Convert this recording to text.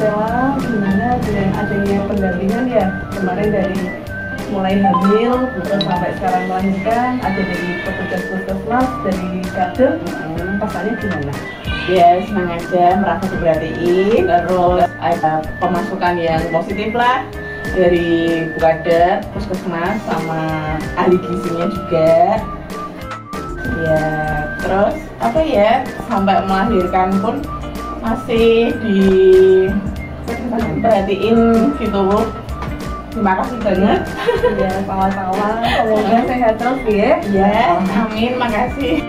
Stella gimana dengan adanya pendampingan ya kemarin dari mulai hamil terus sampai sekarang melahirkan, ada dari petugas puskesmas, dari kader, rasanya gimana? Ya senang aja, merasa diperhatiin, terus ada pemasukan yang positif lah dari Bu Kader, puskesmas sama ahli gizinya juga. Ya terus apa ya, sampai melahirkan pun masih diperhatiin gitu. Terima kasih banget. Ya, sama-sama. Semoga sehat terus ya. Ya, amin, makasih.